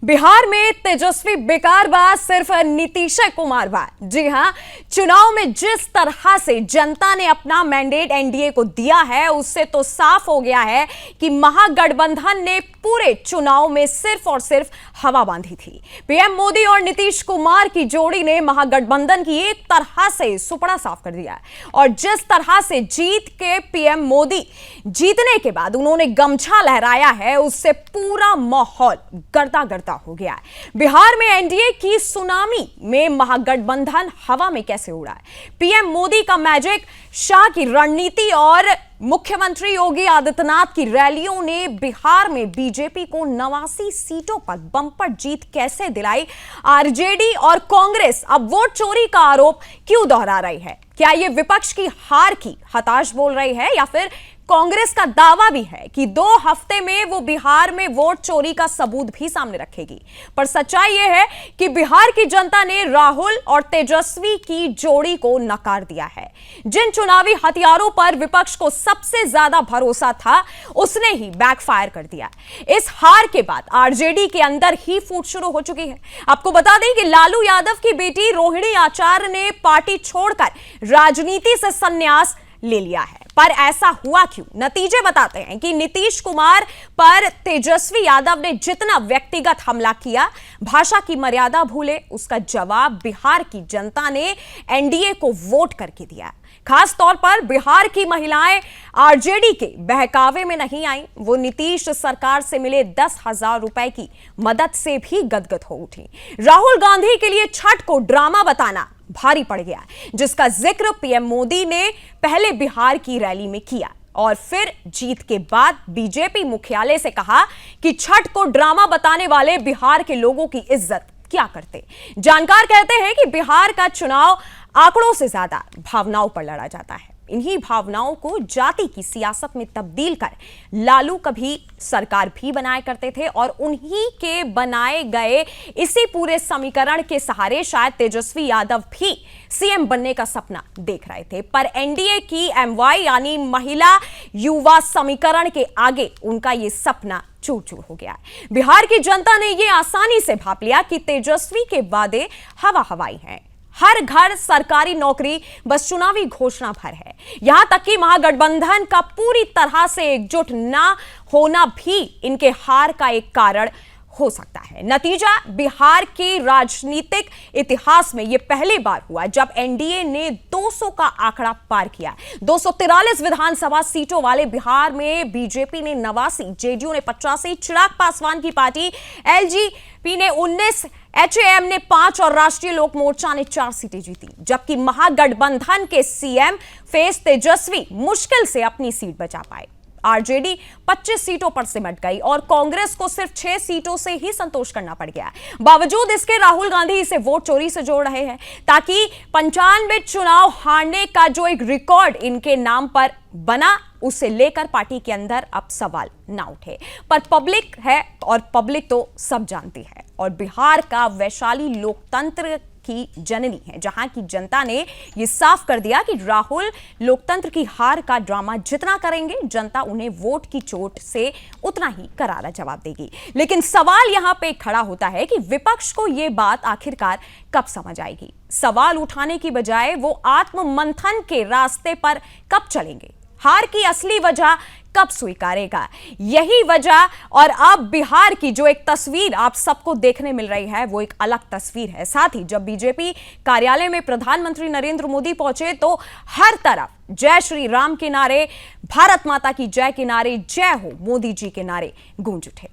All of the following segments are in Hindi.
बिहार में तेजस्वी बेकार बा, सिर्फ नीतीश कुमार बा। जी हां, चुनाव में जिस तरह से जनता ने अपना मैंडेट एनडीए को दिया है, उससे तो साफ हो गया है कि महागठबंधन ने पूरे चुनाव में सिर्फ और सिर्फ हवा बांधी थी। पीएम मोदी और नीतीश कुमार की जोड़ी ने महागठबंधन की एक तरह से सुपड़ा साफ कर दिया है। और जिस तरह से जीत के पीएम मोदी जीतने के बाद उन्होंने गमछा लहराया है, उससे पूरा माहौल गर्दा गर्दा हो गया है। बिहार में एनडीए की सुनामी में महागठबंधन हवा में कैसे उड़ा है? पीएम मोदी का मैजिक, शाह की रणनीति और मुख्यमंत्री योगी आदित्यनाथ की रैलियों ने बिहार में बीजेपी को 89 सीटों पर बंपर जीत कैसे दिलाई? आरजेडी और कांग्रेस अब वोट चोरी का आरोप क्यों दोहरा रही है? क्या यह विपक्ष की हार की हताश बोल रही है, या फिर कांग्रेस का दावा भी है कि 2 हफ्ते में वो बिहार में वोट चोरी का सबूत भी सामने रखेगी? पर सच्चाई यह है कि बिहार की जनता ने राहुल और तेजस्वी की जोड़ी को नकार दिया है। जिन चुनावी हथियारों पर विपक्ष को सबसे ज्यादा भरोसा था, उसने ही बैकफायर कर दिया। इस हार के बाद आरजेडी के अंदर ही फूट शुरू हो चुकी है। आपको बता दें कि लालू यादव की बेटी रोहिणी आचार्य ने पार्टी छोड़कर राजनीति से संन्यास ले लिया है। पर ऐसा हुआ क्यों? नतीजे बताते हैं कि नीतीश कुमार पर तेजस्वी यादव ने जितना व्यक्तिगत हमला किया, भाषा की मर्यादा भूले, उसका जवाब बिहार की जनता ने एनडीए को वोट करके दिया। खास तौर पर बिहार की महिलाएं आरजेडी के बहकावे में नहीं आई। वो नीतीश सरकार से मिले 10,000 रुपए की मदद से भी गदगद हो उठी। राहुल गांधी के लिए छठ को ड्रामा बताना भारी पड़ गया, जिसका जिक्र पीएम मोदी ने पहले बिहार की रैली में किया और फिर जीत के बाद बीजेपी मुख्यालय से कहा कि छठ को ड्रामा बताने वाले बिहार के लोगों की इज्जत क्या करते। जानकार कहते हैं कि बिहार का चुनाव आंकड़ों से ज्यादा भावनाओं पर लड़ा जाता है। इन्हीं भावनाओं को जाति की सियासत में तब्दील कर लालू कभी सरकार भी बनाया करते थे और उन्हीं के बनाए गए इसी पूरे समीकरण के सहारे शायद तेजस्वी यादव भी सीएम बनने का सपना देख रहे थे। पर एनडीए की एमवाई यानी महिला युवा समीकरण के आगे उनका यह सपना चूर चूर हो गया। बिहार की जनता ने यह आसानी से भांप लिया कि तेजस्वी के वादे हवा हवाई हैं। हर घर सरकारी नौकरी बस चुनावी घोषणा भर है। यहां तक कि महागठबंधन का पूरी तरह से एकजुट ना होना भी इनके हार का एक कारण हो सकता है। नतीजा, बिहार के राजनीतिक इतिहास में यह पहली बार हुआ जब एनडीए ने 200 का आंकड़ा पार किया। 243 विधानसभा सीटों वाले बिहार में बीजेपी ने 89, जेडीयू ने 85, चिराग पासवान की पार्टी एलजेपी ने 19, एचएएम ने 5 और राष्ट्रीय लोक मोर्चा ने 4 सीटें जीती। जबकि महागठबंधन के सीएम फेस तेजस्वी मुश्किल से अपनी सीट बचा पाए। आरजेडी 25 सीटों पर सिमट गई और कांग्रेस को सिर्फ 6 सीटों से ही संतोष करना पड़ गया। बावजूद इसके राहुल गांधी इसे वोट चोरी से जोड़ रहे हैं ताकि 95 चुनाव हारने का जो एक रिकॉर्ड इनके नाम पर बना, उसे लेकर पार्टी के अंदर अब सवाल ना उठे। पर पब्लिक है और पब्लिक तो सब जानती है और बिहार का वैशाली लोकतंत्र की जननी है, जहां की जनता ने यह साफ कर दिया कि राहुल लोकतंत्र की हार का ड्रामा जितना करेंगे, जनता उन्हें वोट की चोट से उतना ही करारा जवाब देगी। लेकिन सवाल यहां पे खड़ा होता है कि विपक्ष को यह बात आखिरकार कब समझ आएगी? सवाल उठाने की बजाय वो आत्ममंथन के रास्ते पर कब चलेंगे? हार की असली वजह कब स्वीकारेगा? यही वजह। और अब बिहार की जो एक तस्वीर आप सबको देखने मिल रही है, वो एक अलग तस्वीर है। साथ ही जब बीजेपी कार्यालय में प्रधानमंत्री नरेंद्र मोदी पहुंचे तो हर तरफ जय श्री राम के नारे, भारत माता की जय के नारे, जय हो मोदी जी के नारे गूंज उठे।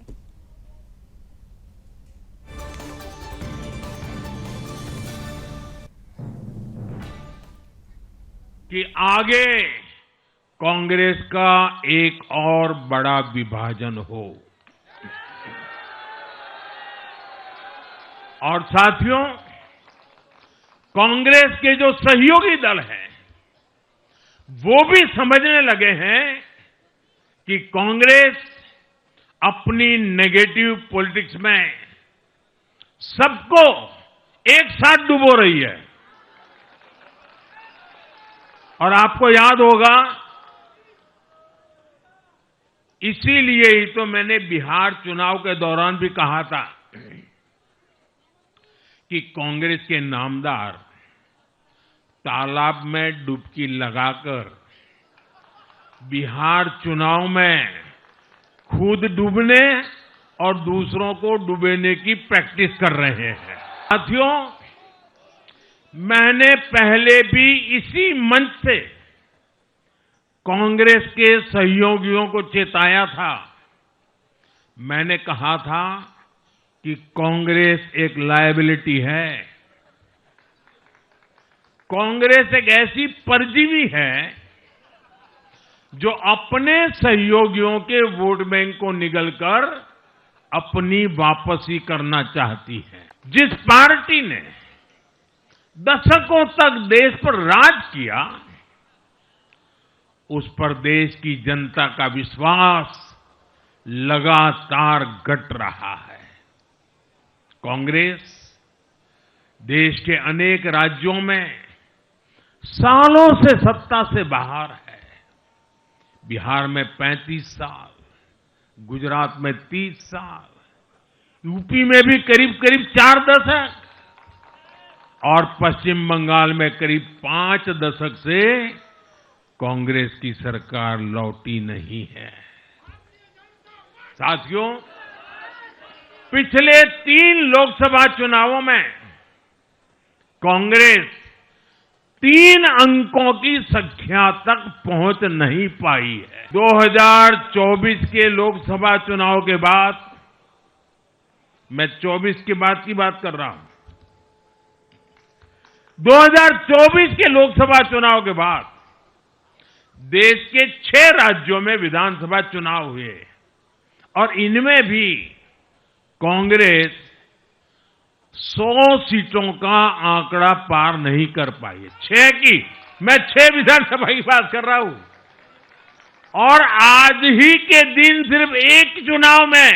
कि आगे कांग्रेस का एक और बड़ा विभाजन हो। और साथियों, कांग्रेस के जो सहयोगी दल हैं, वो भी समझने लगे हैं कि कांग्रेस अपनी नेगेटिव पॉलिटिक्स में सबको एक साथ डुबो रही है। और आपको याद होगा, इसीलिए ही तो मैंने बिहार चुनाव के दौरान भी कहा था कि कांग्रेस के नामदार तालाब में डुबकी लगाकर बिहार चुनाव में खुद डूबने और दूसरों को डुबेने की प्रैक्टिस कर रहे हैं। साथियों, मैंने पहले भी इसी मंच से कांग्रेस के सहयोगियों को चेताया था। मैंने कहा था कि कांग्रेस एक लायबिलिटी है। कांग्रेस एक ऐसी परजीवी है जो अपने सहयोगियों के वोट बैंक को निगलकर अपनी वापसी करना चाहती है। जिस पार्टी ने दशकों तक देश पर राज किया, उस पर देश की जनता का विश्वास लगातार घट रहा है। कांग्रेस देश के अनेक राज्यों में सालों से सत्ता से बाहर है। बिहार में 35 साल, गुजरात में 30 साल, यूपी में भी करीब करीब 4 दशक और पश्चिम बंगाल में करीब 5 दशक से कांग्रेस की सरकार लौटी नहीं है। साथियों, पिछले 3 लोकसभा चुनावों में कांग्रेस 3 अंकों की संख्या तक पहुंच नहीं पाई है। 2024 के लोकसभा चुनाव के बाद, मैं 24 के बाद की बात कर रहा हूं, 2024 के लोकसभा चुनाव के बाद देश के 6 राज्यों में विधानसभा चुनाव हुए और इनमें भी कांग्रेस 100 सीटों का आंकड़ा पार नहीं कर पाई है। 6 की, मैं 6 विधानसभा की बात कर रहा हूं। और आज ही के दिन सिर्फ एक चुनाव में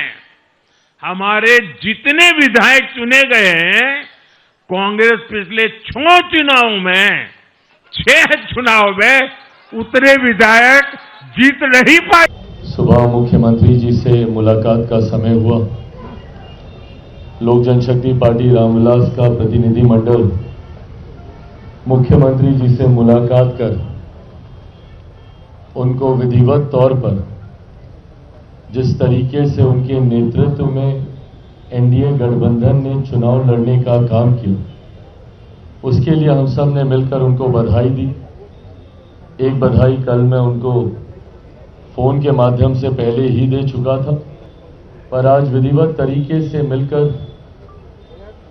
हमारे जितने विधायक चुने गए हैं, कांग्रेस पिछले 6 चुनावों में 6 चुनाव में उतने विधायक जीत नहीं पाए। सुबह मुख्यमंत्री जी से मुलाकात का समय हुआ। लोक जनशक्ति पार्टी रामविलास का प्रतिनिधिमंडल मुख्यमंत्री जी से मुलाकात कर उनको विधिवत तौर पर जिस तरीके से उनके नेतृत्व में एनडीए गठबंधन ने चुनाव लड़ने का काम किया, उसके लिए हम सब ने मिलकर उनको बधाई दी। एक बधाई कल मैं उनको फोन के माध्यम से पहले ही दे चुका था, पर आज विधिवत तरीके से मिलकर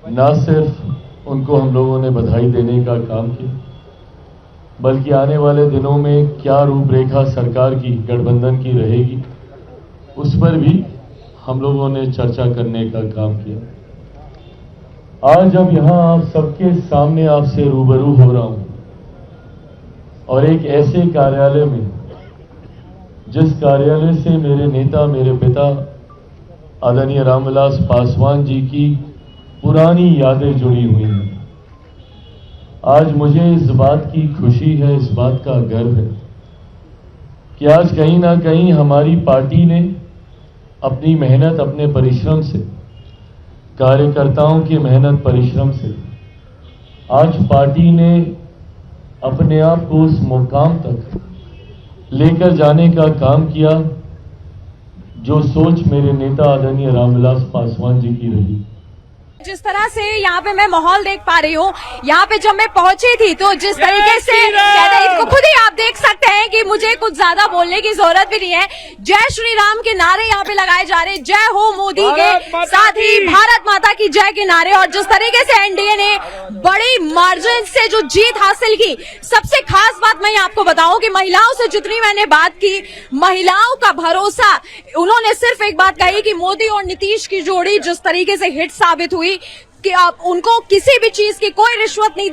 न सिर्फ उनको हम लोगों ने बधाई देने का काम किया, बल्कि आने वाले दिनों में क्या रूपरेखा सरकार की गठबंधन की रहेगी, उस पर भी हम लोगों ने चर्चा करने का काम किया। आज जब यहां आप सबके सामने आपसे रूबरू हो रहा हूं और एक ऐसे कार्यालय में, जिस कार्यालय से मेरे नेता, मेरे पिता आदरणीय रामविलास पासवान जी की पुरानी यादें जुड़ी हुई हैं, आज मुझे इस बात की खुशी है, इस बात का गर्व है कि आज कहीं ना कहीं हमारी पार्टी ने अपनी मेहनत, अपने परिश्रम से, कार्यकर्ताओं की मेहनत परिश्रम से आज पार्टी ने अपने आप को उस मुकाम तक लेकर जाने का काम किया जो सोच मेरे नेता आदरणीय रामविलास पासवान जी की रही। जिस तरह से यहाँ पे मैं माहौल देख पा रही हूँ, यहाँ पे जब मैं पहुंची थी तो जिस तरीके से इसको खुद ही आप देख सकते हैं कि मुझे कुछ ज्यादा बोलने की जरूरत भी नहीं है। जय श्री राम के नारे यहाँ पे लगाए जा रहे, जय हो मोदी के, साथ ही भारत माता की जय के नारे। और जिस तरीके से एनडीए ने बड़ी मार्जिन से जो जीत हासिल की, सबसे खास बात मैं आपको बताऊं कि महिलाओं से जितनी मैंने बात की, महिलाओं का भरोसा, उन्होंने सिर्फ एक बात कही कि मोदी और नीतीश की जोड़ी जिस तरीके से हिट साबित हुई कि अब उनको किसी भी चीज की कोई रिश्वत नहीं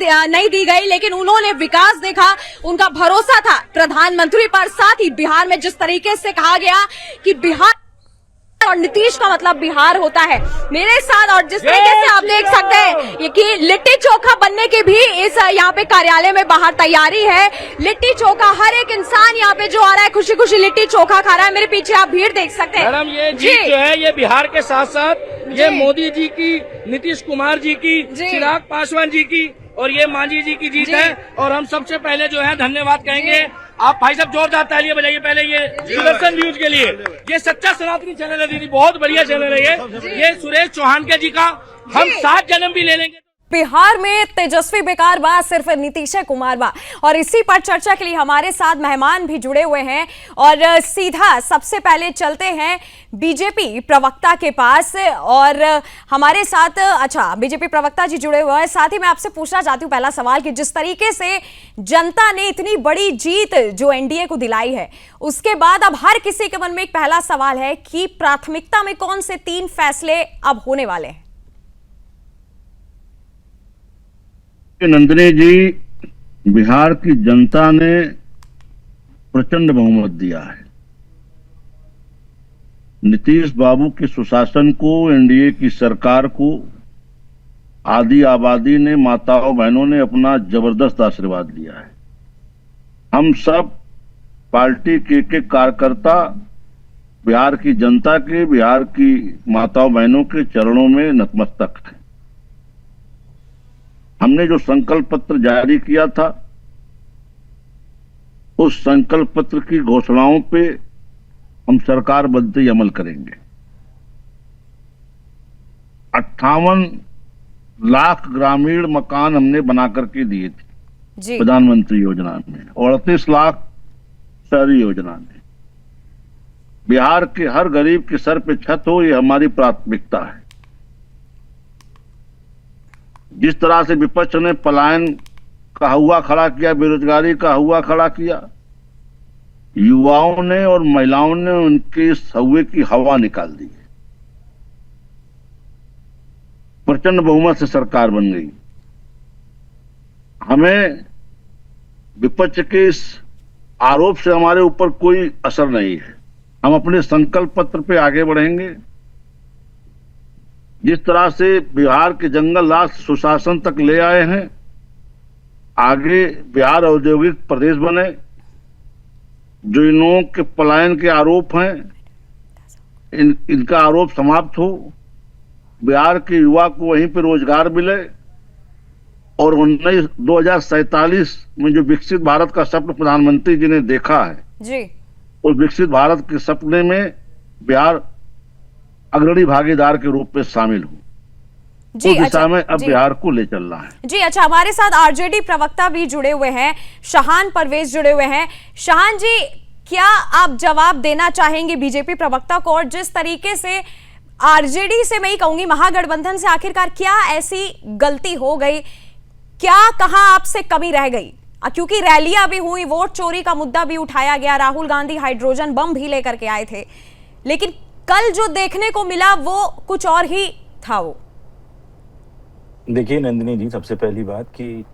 दी गई, लेकिन उन्होंने विकास देखा, उनका भरोसा था प्रधानमंत्री पर। साथ ही बिहार में जिस तरीके से कहा गया कि बिहार और नीतीश का मतलब बिहार होता है मेरे साथ। और जिस तरीके से आप देख सकते हैं ये कि लिट्टी चोखा बनने की भी इस यहाँ पे कार्यालय में बाहर तैयारी है। लिट्टी चोखा हर एक इंसान यहाँ पे जो आ रहा है खुशी खुशी लिट्टी चोखा खा रहा है। मेरे पीछे आप भीड़ देख सकते हैं। मैडम ये जीत जो है ये बिहार के साथ साथ ये मोदी जी की, नीतीश कुमार जी की, चिराग पासवान जी की और ये मांझी जी की जीत है। और हम सबसे पहले जो है धन्यवाद कहेंगे। आप भाई साहब जोरदार तालियां बजाइए पहले ये सुदर्शन न्यूज के लिए। ये सच्चा सनातनी चैनल है दीदी, बहुत बढ़िया चैनल है ये सुरेश चौहान के जी का हम 7 जन्म भी ले लेंगे। बिहार में तेजस्वी बेकार बा सिर्फ नीतीश कुमार बा। और इसी पर चर्चा के लिए हमारे साथ मेहमान भी जुड़े हुए हैं और सीधा सबसे पहले चलते हैं बीजेपी प्रवक्ता के पास। और हमारे साथ बीजेपी प्रवक्ता जी जुड़े हुए हैं। साथ ही मैं आपसे पूछना चाहती हूँ पहला सवाल कि जिस तरीके से जनता ने इतनी बड़ी जीत जो एनडीए को दिलाई है उसके बाद अब हर किसी के मन में एक पहला सवाल है कि प्राथमिकता में कौन से 3 फैसले अब होने वाले हैं। नंदिनी जी, बिहार की जनता ने प्रचंड बहुमत दिया है। नीतीश बाबू के सुशासन को, एनडीए की सरकार को आदि आबादी ने, माताओं बहनों ने अपना जबरदस्त आशीर्वाद दिया है। हम सब पार्टी के एक कार्यकर्ता बिहार की जनता के, बिहार की माताओं बहनों के चरणों में नतमस्तक हैं। हमने जो संकल्प पत्र जारी किया था उस संकल्प पत्र की घोषणाओं पे हम सरकार बनते ही अमल करेंगे। 58 लाख ग्रामीण मकान हमने बना करके दिए थे प्रधानमंत्री योजना में, 38 लाख शहरी योजना में। बिहार के हर गरीब के सर पे छत हो, ये हमारी प्राथमिकता है। जिस तरह से विपक्ष ने पलायन का हुआ खड़ा किया, बेरोजगारी का हुआ खड़ा किया, युवाओं ने और महिलाओं ने उनके इस हौवे की हवा निकाल दी। प्रचंड बहुमत से सरकार बन गई। हमें विपक्ष के इस आरोप से हमारे ऊपर कोई असर नहीं है। हम अपने संकल्प पत्र पे आगे बढ़ेंगे। जिस तरह से बिहार के जंगल राज सुशासन तक ले आए हैं, आगे बिहार औद्योगिक प्रदेश बने। जो इन लोगों के पलायन के आरोप हैं, इनका आरोप समाप्त हो, बिहार के युवा को वहीं पर रोजगार मिले और 2047 में जो विकसित भारत का सपना प्रधानमंत्री जी ने देखा है जी, उस विकसित भारत के सपने में बिहार अग्रणी भागीदार के रूप में शामिल हूं। जी, उस दिशा में अब बिहार को ले चलना है। जी हमारे साथ आरजेडी प्रवक्ता भी जुड़े हुए हैं, शाहान परवेज जुड़े हुए हैं। शाहान जी, क्या आप जवाब देना चाहेंगे बीजेपी प्रवक्ता को? और जिस तरीके से आरजेडी से मैं ही कहूंगी महागठबंधन से आखिरकार क्या ऐसी गलती हो गई, क्या कहां आपसे कमी रह गई? क्योंकि रैलियां भी हुई, वोट चोरी का मुद्दा भी उठाया गया, राहुल गांधी हाइड्रोजन बम भी लेकर के आए थे, लेकिन कल जो देखने को मिला वो कुछ और ही था। वो देखिए नंदिनी जी, सबसे पहली बात कि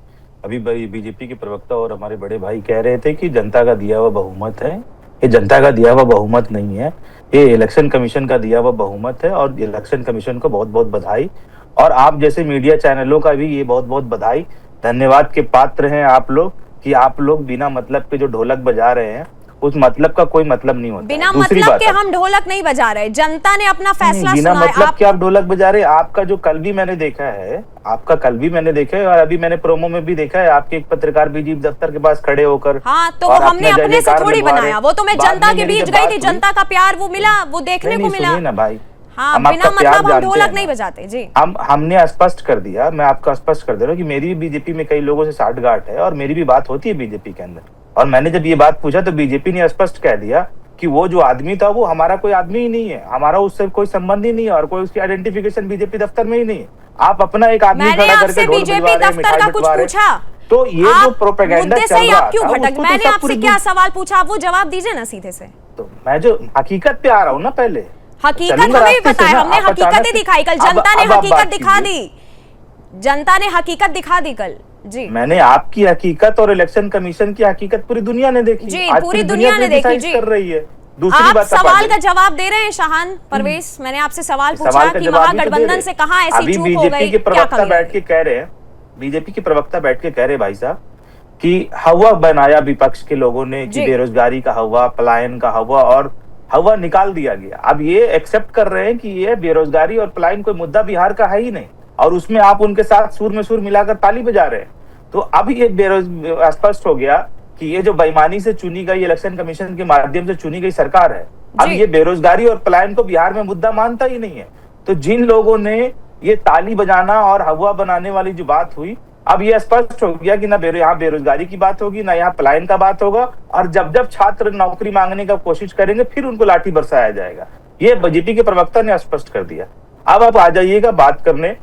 अभी बीजेपी के प्रवक्ता और हमारे बड़े भाई कह रहे थे कि जनता का दिया हुआ बहुमत है। ये जनता का दिया हुआ बहुमत नहीं है, ये इलेक्शन कमीशन का दिया हुआ बहुमत है। और इलेक्शन कमीशन को बहुत बहुत बधाई, और आप जैसे मीडिया चैनलों का भी ये बहुत बहुत बधाई, धन्यवाद के पात्र हैं आप लोग कि आप लोग बिना मतलब के जो ढोलक बजा रहे हैं उस मतलब का कोई मतलब नहीं होता। बिना मतलब के हम ढोलक नहीं बजा रहे, जनता ने अपना फैसला बिना मतलब के आप ढोलक बजा रहे। आपका जो कल भी मैंने देखा है, और अभी मैंने प्रोमो में भी देखा है, आपके एक पत्रकार बीजेपी दफ्तर के पास खड़े होकर। हाँ, तो वो हमने अपने से थोड़ी बनाया, वो तो मैं जनता के बीच गई थी, जनता का प्यार वो मिला, वो देखने को मिला ना भाई। हाँ, बिना मतलब हम ढोलक नहीं बजाते जी। हमने स्पष्ट कर दिया, मैं आपको स्पष्ट कर दे रहा हूँ कि मेरी भी बीजेपी में कई लोगों से साठगांठ है और मेरी भी बात होती है बीजेपी के अंदर। और मैंने जब ये बात पूछा तो बीजेपी ने स्पष्ट कह दिया कि वो जो आदमी था वो हमारा कोई आदमी ही नहीं है, हमारा उससे कोई संबंध ही नहीं है और कोई उसकी आइडेंटिफिकेशन बीजेपी दफ्तर में ही नहीं है। आप अपना एक आदमी खड़ा करके बीजेपी दफ्तर का कुछ पूछा तो ये जो प्रोपेगेंडा चल रहा था, क्यों भटक? मैंने आपसे क्या सवाल पूछा, वो जवाब दीजिए ना सीधे से। तो मैं जो हकीकत पे आ रहा हूँ ना, पहले हकीकत हमें भी पता है, हमने हकीकत ही दिखाई कल, जनता ने हकीकत दिखा दी, जनता ने हकीकत दिखा दी कल जी। मैंने आपकी हकीकत और इलेक्शन कमीशन की हकीकत पूरी दुनिया ने देखी जी, पूरी दुनिया ने देखी जी। कर रही है दूसरी आप बात सवाल का जवाब दे रहे हैं शाहान परवेज, मैंने आपसे सवाल पूछा सवाल का कि जवाब भी तो दे महागठबंधन रहे। से कहां ऐसी अभी चूक हो बीजेपी गई, के क्या प्रवक्ता कमी बैठ के कह रहे हैं, बीजेपी के प्रवक्ता बैठ के कह रहे भाई साहब कि हवा बनाया विपक्ष के लोगों ने कि जी। बेरोजगारी का हवा, पलायन का हवा, और हवा निकाल दिया गया। अब ये एक्सेप्ट कर रहे हैं कि ये बेरोजगारी और पलायन कोई मुद्दा बिहार का है ही नहीं, और उसमें आप उनके साथ सुर में सुर मिलाकर ताली बजा रहे हैं। तो अब ये स्पष्ट हो गया कि ये जो बेईमानी से चुनी गई, इलेक्शन कमीशन के माध्यम से चुनी गई सरकार है, अब जी। ये बेरोजगारी और पलायन को बिहार में मुद्दा मानता ही नहीं है। तो जिन लोगों ने ये ताली बजाना और हवा बनाने वाली जो बात हुई, अब ये स्पष्ट हो गया कि ना यहाँ बेरोजगारी की बात होगी, ना यहाँ पलायन का बात होगा, और जब जब छात्र नौकरी मांगने का कोशिश करेंगे फिर उनको लाठी बरसाया जाएगा। ये बीजेपी के प्रवक्ता ने स्पष्ट कर दिया। अब आप आ जाइएगा बात करने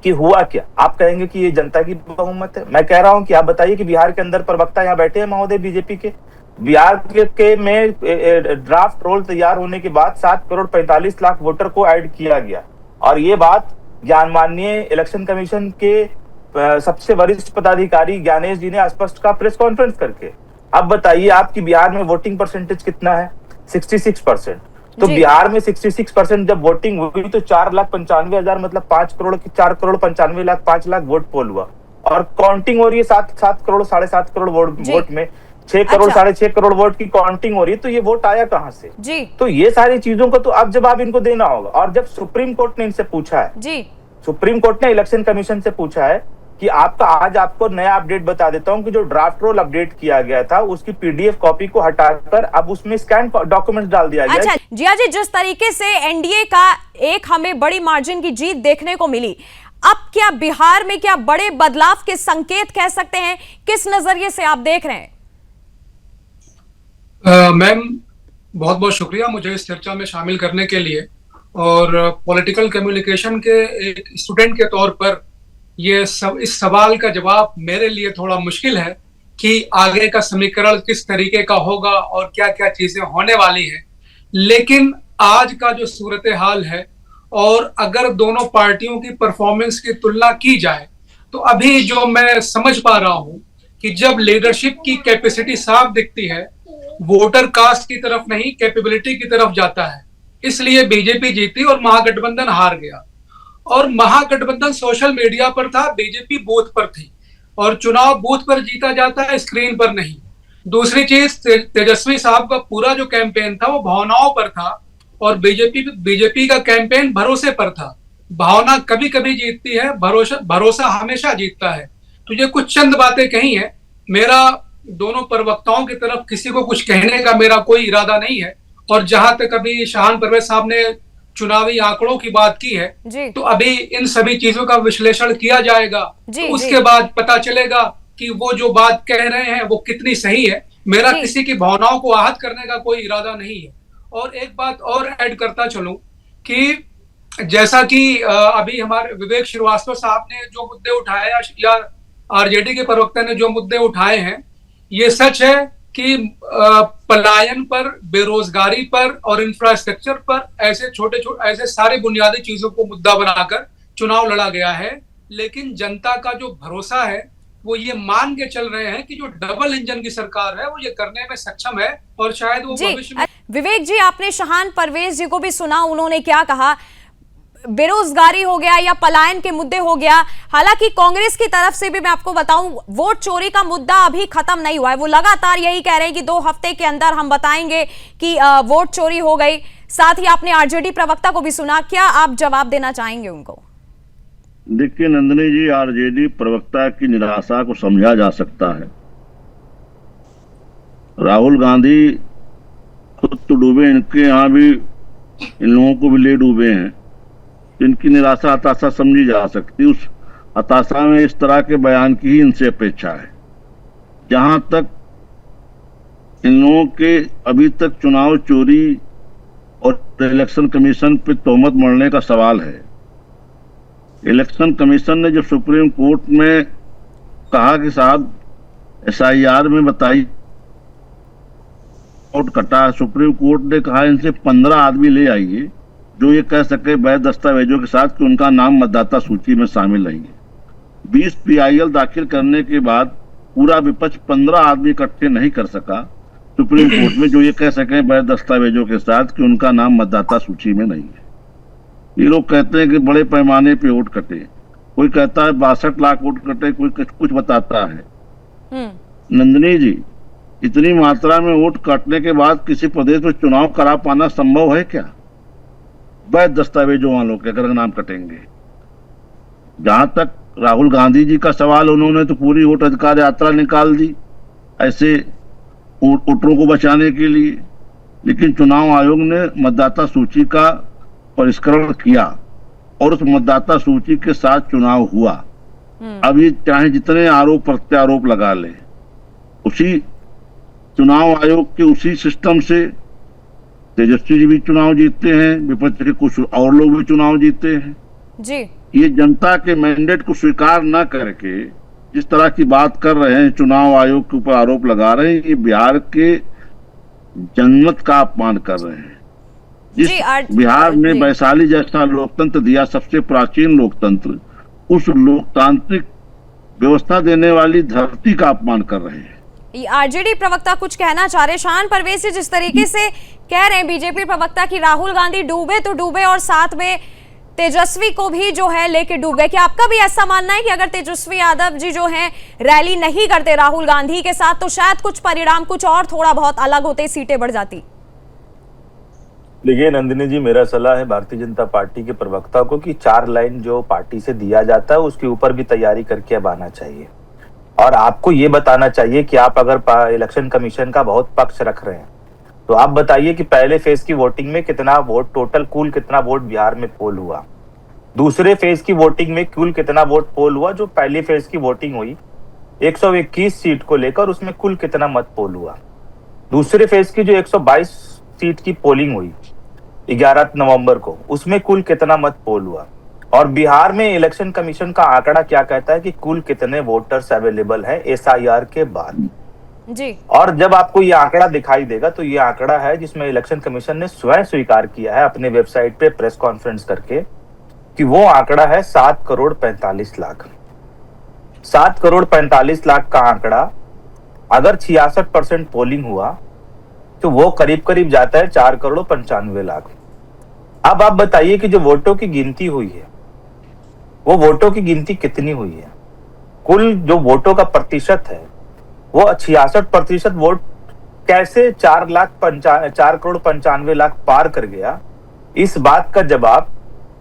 कि हुआ क्या। आप कहेंगे कि ये जनता की बहुमत है। मैं कह रहा हूं कि आप बताइए कि बिहार के अंदर प्रवक्ता यहाँ बैठे हैं महोदय बीजेपी के, बिहार के में ड्राफ्ट रोल तैयार होने के बाद 7 करोड़ 45 लाख वोटर को ऐड किया गया, और ये बात माननीय इलेक्शन कमीशन के सबसे वरिष्ठ पदाधिकारी ज्ञानेश जी ने स्पष्ट कहा प्रेस कॉन्फ्रेंस करके। अब बताइए आपकी बिहार में वोटिंग परसेंटेज कितना है? 66%। तो जी। बिहार में 66% जब वोटिंग हुई तो 4,95,000 मतलब 5 करोड़ की 4 करोड़ 95 लाख 5 लाख वोट पोल हुआ, और काउंटिंग हो रही है 7 करोड़ 7.5 करोड़ वोट में 6 करोड़ अच्छा। 6.5 करोड़ वोट की काउंटिंग हो रही है। तो ये वोट आया कहां से? जी तो ये सारी चीजों को तो अब जब आप इनको देना होगा। और जब सुप्रीम कोर्ट ने इनसे पूछा है, जी सुप्रीम कोर्ट ने इलेक्शन कमीशन से पूछा है कि आपका, आज आपको नया अपडेट बता देता हूं कि जो ड्राफ्ट रोल अपडेट किया गया था उसकी पीडीएफ कॉपी को हटाकर अब उसमें स्कैन डॉक्यूमेंट्स डाल दिया गया। अच्छा जिया जी, जिस तरीके से एनडीए का एक हमें बड़ी मार्जिन की जीत देखने को मिली, अब क्या बिहार में क्या बड़े बदलाव के संकेत कह सकते हैं? किस नजरिए से आप देख रहे हैं? मैम बहुत बहुत शुक्रिया मुझे इस चर्चा में शामिल करने के लिए। और पॉलिटिकल कम्युनिकेशन के एक स्टूडेंट के तौर पर इस सवाल का जवाब मेरे लिए थोड़ा मुश्किल है कि आगे का समीकरण किस तरीके का होगा और क्या क्या चीजें होने वाली हैं। लेकिन आज का जो सूरत हाल है, और अगर दोनों पार्टियों की परफॉर्मेंस की तुलना की जाए, तो अभी जो मैं समझ पा रहा हूं कि जब लीडरशिप की कैपेसिटी साफ दिखती है, वोटर कास्ट की तरफ नहीं कैपेबिलिटी की तरफ जाता है। इसलिए बीजेपी जीती और महागठबंधन हार गया। और महागठबंधन सोशल मीडिया पर था, बीजेपी बूथ पर थी, और चुनाव बूथ पर जीता जाता है, स्क्रीन पर नहीं। दूसरी चीज, तेजस्वी साहब का पूरा जो कैंपेन था वो भावनाओं पर था, और बीजेपी का कैंपेन भरोसे पर था। भावना कभी कभी जीतती है, भरोसा हमेशा जीतता है। तो ये कुछ चंद बातें कही हैं। मेरा दोनों प्रवक्ताओं की तरफ किसी को कुछ कहने का मेरा कोई इरादा नहीं है। और जहां तक अभी शाहान परवेज साहब ने चुनावी आंकड़ों की बात की है, तो अभी इन सभी चीजों का विश्लेषण किया जाएगा, तो उसके बाद पता चलेगा कि वो जो बात कह रहे हैं वो कितनी सही है। मेरा किसी की भावनाओं को आहत करने का कोई इरादा नहीं है। और एक बात और ऐड करता चलूं कि जैसा कि अभी हमारे विवेक श्रीवास्तव साहब ने जो मुद्दे उठाए या आरजेडी के प्रवक्ता ने जो मुद्दे उठाए हैं, ये सच है कि पलायन पर, बेरोजगारी पर और इंफ्रास्ट्रक्चर पर ऐसे सारे बुनियादी चीजों को मुद्दा बनाकर चुनाव लड़ा गया है। लेकिन जनता का जो भरोसा है वो ये मान के चल रहे हैं कि जो डबल इंजन की सरकार है वो ये करने में सक्षम है, और शायद वो भविष्य में। विवेक जी, आपने शाहान परवेज जी को भी सुना, उन्होंने क्या कहा? बेरोजगारी हो गया या पलायन के मुद्दे हो गया। हालांकि कांग्रेस की तरफ से भी मैं आपको बताऊं, वोट चोरी का मुद्दा अभी खत्म नहीं हुआ है। वो लगातार यही कह रहे हैं कि 2 हफ्ते के अंदर हम बताएंगे कि वोट चोरी हो गई। साथ ही आपने आरजेडी प्रवक्ता को भी सुना, क्या आप जवाब देना चाहेंगे उनको? देखिए नंदिनी जी, आरजेडी प्रवक्ता की निराशा को समझा जा सकता है। राहुल गांधी खुद तो डूबे, इनके यहाँ भी इन लोगों को भी ले डूबे हैं। इनकी निराशा हताशा समझी जा सकती। उस हताशा में इस तरह के बयान की ही इनसे अपेक्षा है। जहां तक इन लोगों के अभी तक चुनाव चोरी और इलेक्शन कमीशन पे तोहमत मढ़ने का सवाल है, इलेक्शन कमीशन ने जब सुप्रीम कोर्ट में कहा कि साहब SIR में बताइए वोट कटा, सुप्रीम कोर्ट ने कहा इनसे 15 आदमी ले आइए जो ये कह सके वैध दस्तावेजों के साथ कि उनका नाम मतदाता सूची में शामिल नहीं है। 20 PIL दाखिल करने के बाद पूरा विपक्ष 15 आदमी इकट्ठे नहीं कर सका, सुप्रीम कोर्ट में जो ये कह सके वैध दस्तावेजों के साथ कि उनका नाम मतदाता सूची में नहीं है। ये लोग कहते हैं कि बड़े पैमाने पे वोट कटे, कोई कहता है 62 लाख वोट कटे, कोई कुछ बताता है। नंदिनी जी, इतनी मात्रा में वोट काटने के बाद किसी प्रदेश में चुनाव करा पाना संभव है क्या? वैध दस्तावेजों वालों के अगर नाम कटेंगे। जहां तक राहुल गांधी जी का सवाल, उन्होंने तो पूरी वोट अधिकार यात्रा निकाल दी ऐसे वोटरों को बचाने के लिए, लेकिन चुनाव आयोग ने मतदाता सूची का परिष्करण किया और उस मतदाता सूची के साथ चुनाव हुआ। अब ये चाहे जितने आरोप प्रत्यारोप लगा ले, उसी चुनाव आयोग के उसी सिस्टम से तेजस्वी जी भी चुनाव जीतते हैं, विपक्ष के कुछ और लोग भी चुनाव जीते हैं जी। ये जनता के मैंडेट को स्वीकार न करके जिस तरह की बात कर रहे हैं, चुनाव आयोग के ऊपर आरोप लगा रहे हैं, ये बिहार के जनमत का अपमान कर रहे हैं। जिस बिहार ने वैशाली जैसा लोकतंत्र दिया, सबसे प्राचीन लोकतंत्र, उस लोकतांत्रिक व्यवस्था देने वाली धरती का अपमान कर रहे हैं। आरजेडी प्रवक्ता कुछ कहना चाह रहे, शान परवेज जिस तरीके से कह रहे हैं बीजेपी प्रवक्ता कि राहुल गांधी डूबे तो डूबे और साथ में तेजस्वी को भी जो है लेके डूब गए। क्या आपका भी ऐसा मानना है कि अगर तेजस्वी यादव जी जो हैं रैली नहीं करते राहुल गांधी के साथ तो शायद कुछ परिणाम कुछ और थोड़ा बहुत अलग होते, सीटें बढ़ जाती? देखिए नंदिनी जी, मेरा सलाह है भारतीय जनता पार्टी के प्रवक्ता को कि 4 लाइन जो पार्टी से दिया जाता है उसके ऊपर भी तैयारी करके अब आना चाहिए। और आपको ये बताना चाहिए कि आप अगर इलेक्शन कमीशन का बहुत पक्ष रख रहे हैं तो आप बताइए कि पहले फेज की वोटिंग में कितना वोट, टोटल कुल कितना वोट बिहार में पोल हुआ। दूसरे फेज की वोटिंग में कुल कितना वोट पोल हुआ। जो पहली फेज की वोटिंग हुई 121 सीट को लेकर, उसमें कुल कितना मत पोल हुआ। दूसरे फेज की जो 122 सीट की पोलिंग हुई 11 नवंबर को, उसमें कुल कितना मत पोल हुआ। और बिहार में इलेक्शन कमीशन का आंकड़ा क्या कहता है कि कुल कितने वोटर्स अवेलेबल है एसआईआर के बाद जी। और जब आपको ये आंकड़ा दिखाई देगा तो ये आंकड़ा है जिसमें इलेक्शन कमीशन ने स्वयं स्वीकार किया है अपने वेबसाइट पे प्रेस कॉन्फ्रेंस करके कि वो आंकड़ा है 7 करोड़ 45 लाख। 7 करोड़ 45 लाख का आंकड़ा अगर 66% पोलिंग हुआ तो वो करीब करीब जाता है 4 करोड़ 95 लाख। अब आप बताइए कि जो वोटों की गिनती हुई है वो वोटों की गिनती कितनी हुई है। कुल जो वोटों का प्रतिशत है वो 66% वोट कैसे 4 करोड़ 95 लाख पार कर गया। इस बात का जवाब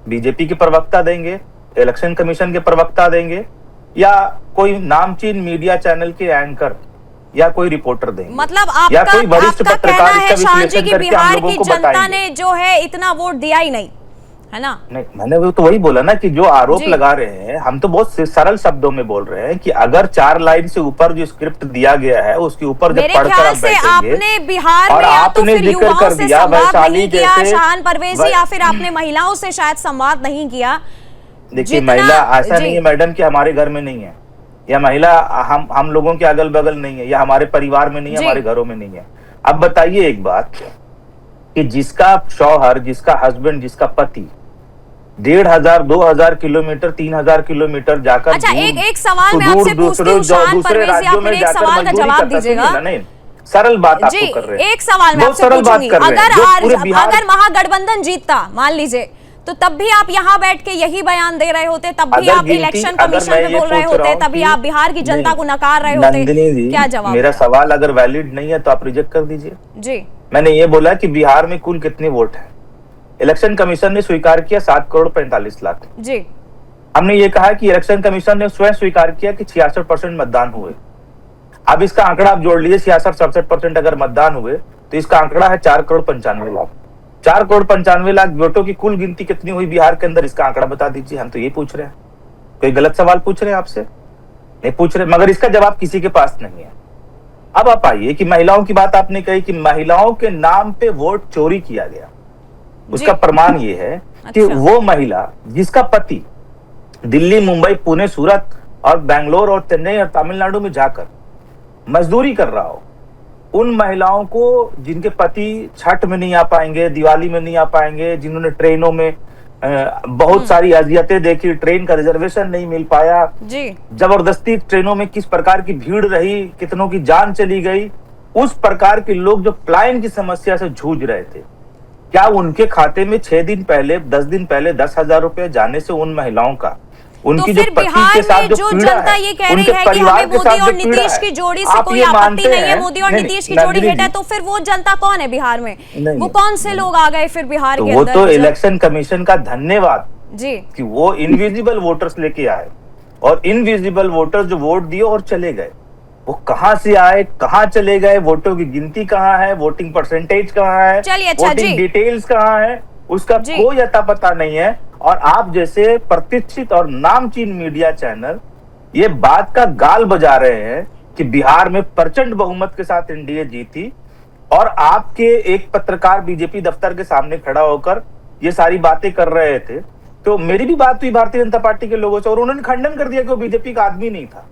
बीजेपी के प्रवक्ता देंगे, इलेक्शन कमीशन के प्रवक्ता देंगे, या कोई नामचीन मीडिया चैनल के एंकर या कोई रिपोर्टर देंगे। मतलब या कोई वरिष्ठ आपका कहना पत्रकार है शान जी कि बिहार की जनता बताएंगे। ने जो है इतना वोट दिया ही नहीं, है ना? नहीं, मैंने तो वही बोला ना कि जो आरोप लगा रहे हैं, हम तो बहुत सरल शब्दों में बोल रहे हैं कि अगर 4 लाइन से ऊपर जो स्क्रिप्ट दिया गया है उसके ऊपर जब पढ़कर आप बैठेंगे, आपने बिहार में या तो फिर युवाओं से संवाद नहीं किया शान परवेज, या फिर आपने महिलाओं से शायद संवाद नहीं किया। देखिए महिला ऐसा नहीं है मैडम कि हमारे घर में नहीं है, या महिला हम लोगों के अगल बगल नहीं है, या हमारे परिवार में नहीं है, हमारे घरों में नहीं है। अब बताइए एक बात कि जिसका शौहर, जिसका हस्बैंड, जिसका पति 1500, 2000 किलोमीटर, 3000 किलोमीटर जाकर अच्छा एक सवाल मैं आपसे पूछती हूँ शान परवेज, या फिर एक सवाल का जवाब दीजिएगा। नहीं, सरल बात आपको कर रहे हैं। एक सवाल मैं आपसे पूछूंगी, अगर महागठबंधन जीतता मान लीजिए तो तब भी आप यहाँ बैठ के यही बयान दे रहे होते, तब भी आप इलेक्शन कमीशन में बोल रहे होते, तभी आप बिहार की जनता को नकार रहे होते, क्या जवाब? मेरा सवाल अगर वैलिड नहीं है तो आप रिजेक्ट कर दीजिए जी। मैंने ये बोला कि बिहार में कुल कितने वोट है। इलेक्शन कमीशन ने स्वीकार किया 7 करोड़ 45 लाख जी। हमने ये कहा कि इलेक्शन कमीशन ने स्वयं स्वीकार किया कि 66% मतदान हुए। अब इसका आंकड़ा आप जोड़ लीजिए, 66-67% अगर मतदान हुए तो इसका आंकड़ा है 4 करोड़ 95 लाख। 4 करोड़ 95 लाख वोटों की कुल गिनती कितनी हुई बिहार के अंदर, इसका आंकड़ा बता दीजिए। हम तो ये पूछ रहे हैं, कोई गलत सवाल पूछ रहे हैं आपसे नहीं पूछ रहे, मगर इसका जवाब किसी के पास नहीं है। अब आप आइए कि महिलाओं की बात आपने कही कि महिलाओं के नाम पे वोट चोरी किया गया। उसका प्रमाण ये है कि वो महिला जिसका पति दिल्ली, मुंबई, पुणे, सूरत और बेंगलोर और चेन्नई और तमिलनाडु में जाकर मजदूरी कर रहा हो, उन महिलाओं को जिनके पति छठ में नहीं आ पाएंगे, दिवाली में नहीं आ पाएंगे, जिन्होंने ट्रेनों में बहुत सारी अजियतें देखी, ट्रेन का रिजर्वेशन नहीं मिल पाया जी, जबरदस्ती ट्रेनों में किस प्रकार की भीड़ रही, कितनों की जान चली गई, उस प्रकार के लोग जो पलायन की समस्या से जूझ रहे थे, क्या उनके खाते में 6 दिन पहले 10 दिन पहले 10,000 रुपए जाने से उन महिलाओं का उनकी तो जो फिर पति बिहार के साथ में जो जो पीड़ा जनता है, ये कह रही उनके है कि परिवार हमें के साथ मोदी और जो पीड़ा नीतीश है, की जोड़ी से आप कोई ये आपत्ति मानते नहीं है, हैं? मोदी और नहीं, नीतीश की नहीं, जोड़ी नंदिनी हिट है, जी, तो फिर वो जनता कौन है बिहार में? नहीं, वो कौन से लोग आ गए फिर बिहार तो के वो अंदर? तो इलेक्शन कमीशन का धन्यवाद जी कि वो इनविजिबल वोटर्स लेके आए और इनविजिबल वोटर्स जो वोट दिए और चले गए, वो कहां से आए, कहां चले गए, वोटों की गिनती कहां है, वोटिंग परसेंटेज कहां है, चलिए, अच्छा वोटिंग जी। डिटेल्स कहां है, उसका जी। कोई अता पता नहीं है। और आप जैसे प्रतिष्ठित और नामचीन मीडिया चैनल ये बात का गाल बजा रहे हैं कि बिहार में प्रचंड बहुमत के साथ एनडीए जीती, और आपके एक पत्रकार बीजेपी दफ्तर के सामने खड़ा होकर ये सारी बातें कर रहे थे। तो मेरी भी बात हुई भारतीय जनता पार्टी के लोगों से और उन्होंने खंडन कर दिया कि वो बीजेपी का आदमी नहीं था।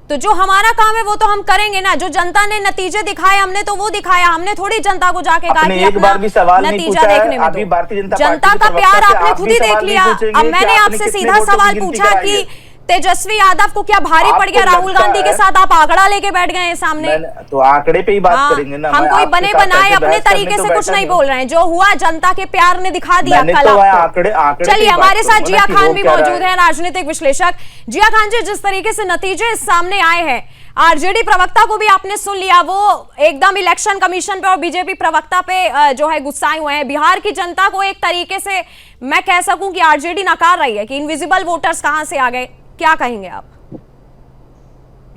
तो जो हमारा काम है वो तो हम करेंगे ना, जो जनता ने नतीजे दिखाए हमने तो वो दिखाया, हमने थोड़ी जनता को जाके कहा आपने कि एक बार भी सवाल नहीं नतीजा पूछा है, देखने में अभी दो। भारतीय जनता जनता पार्टी का के प्यार प्रवक्ता से आपने आप खुद भी ही देख सवाल नहीं लिया। पूछेंगे अब कि मैंने आपने आपसे कितने सीधा वोटों की सवाल गिनती पूछा कराई कि है। तेजस्वी यादव को क्या भारी पड़ गया? आपको राहुल लगता गांधी के है- साथ आप आंकड़ा लेके बैठ गए हैं सामने। तो आंकड़े पे ही बात हाँ, करेंगे ना। हम मैं कोई आपके बने साथ बनाए ऐसे अपने बहस करने तरीके तो से कुछ बैठा नहीं बोल रहे हैं, जो हुआ जनता के प्यार ने दिखा दिया मैंने कल तो आपको। आंकड़े पे चलिए, ही बात हमारे साथ करूंगा जिया कि खान वो भी क्या रहा मौजूद है, राजनीतिक विश्लेषक। जिया खान जी, जिस तरीके से नतीजे सामने आए हैं, आरजेडी प्रवक्ता को भी आपने सुन लिया, वो एकदम इलेक्शन कमीशन पे और बीजेपी प्रवक्ता पे जो है गुस्साए हुए हैं। बिहार की जनता को एक तरीके से मैं कह सकूं कि आरजेडी नकार रही है कि इनविजिबल वोटर्स कहां से आ गए, क्या कहेंगे आप?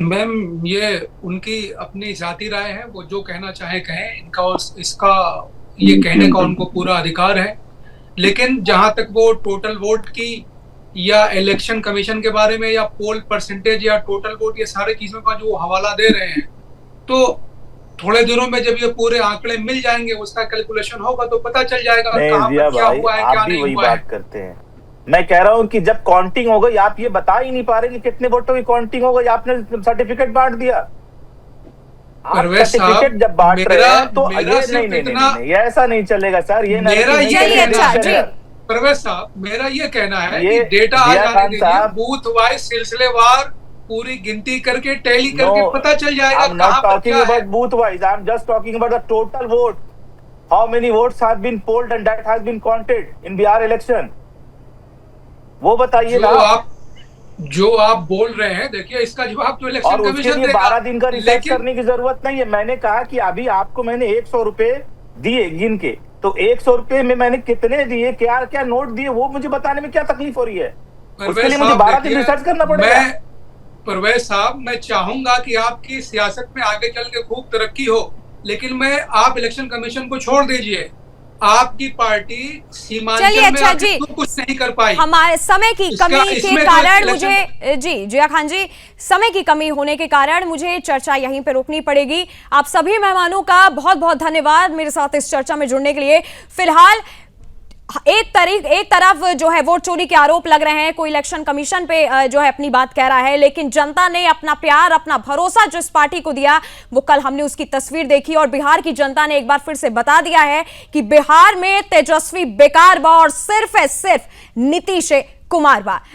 मैम, ये उनकी अपनी जाती राय है, वो जो कहना चाहे कहें, इसका ये कहने का उनको पूरा अधिकार है। लेकिन जहां तक वो टोटल वोट की या इलेक्शन कमीशन के बारे में या पोल परसेंटेज या टोटल वोट, ये सारी चीजों का जो हवाला दे रहे हैं, तो थोड़े दिनों में जब ये पूरे आंकड़े मिल जाएंगे, उसका कैलकुलेशन होगा तो पता चल जाएगा कहां पर क्या हुआ है, क्या आप भी नहीं वही हुआ है। बात करते हैं। मैं कह रहा हूं कि जब काउंटिंग हो गई, आप ये बता ही नहीं पा रहे कि कितने वोटों की काउंटिंग हो गई, आपने सर्टिफिकेट बांट दिया। आप परवेश साहब, सर्टिफिकेट जब बांट रहे हैं तो मेरा ये सिर्फ नहीं, इतना- ये ऐसा नहीं चलेगा सर, ये मेरा नहीं ये चलेगा। अच्छा, जी। परवेश साहब, मेरा ये कहना है ये कि डेटा आ जिया जाने खान दीजिए, साहब- बूथ वाइज सिलसिलेवार पूरी गिनती करके टैली करके No, पता चल जाएगा I'm not कहां पर talking क्या है। about booth wise. I'm just talking about the total vote. How many votes have been polled and that has been counted in Bihar election? वो बताइए ना। जो आप बोल रहे हैं, देखिए इसका जवाब तो और इलेक्शन उसके कमीशन लिए देगा। 12 दिन का रिसर्च लेकिन करने की जरूरत नहीं है। मैंने कहा कि अभी आपको मैंने 100 रुपए दिए गिन के, तो 100 रुपए में मैंने कितने दिए, क्या क्या नोट दिए, वो मुझे बताने में क्या तकलीफ हो रही है? उसके लिए मुझे 12 दिन रिसर्च करना पड़ेगा। परवेज साहब, मैं चाहूंगा कि आपकी सियासत में आगे चल के खूब तरक्की हो, लेकिन आप इलेक्शन कमीशन को छोड़ दीजिए। आपकी पार्टी सीमांचल चलिए, में अच्छा आके जी, क्यों कुछ नहीं कर पाई? हमारे समय की कमी के इसमें तो कारण इलेक्शन- मुझे जी जिया खान जी, समय की कमी होने के कारण मुझे चर्चा यहीं पे रोकनी पड़ेगी। आप सभी मेहमानों का बहुत बहुत धन्यवाद मेरे साथ इस चर्चा में जुड़ने के लिए। फिलहाल एक तरफ जो है वोट चोरी के आरोप लग रहे हैं, कोई इलेक्शन कमीशन पे जो है अपनी बात कह रहा है, लेकिन जनता ने अपना प्यार, अपना भरोसा जिस पार्टी को दिया, वो कल हमने उसकी तस्वीर देखी और बिहार की जनता ने एक बार फिर से बता दिया है कि बिहार में तेजस्वी बेकार बा और सिर्फ नीतीश कुमार बा।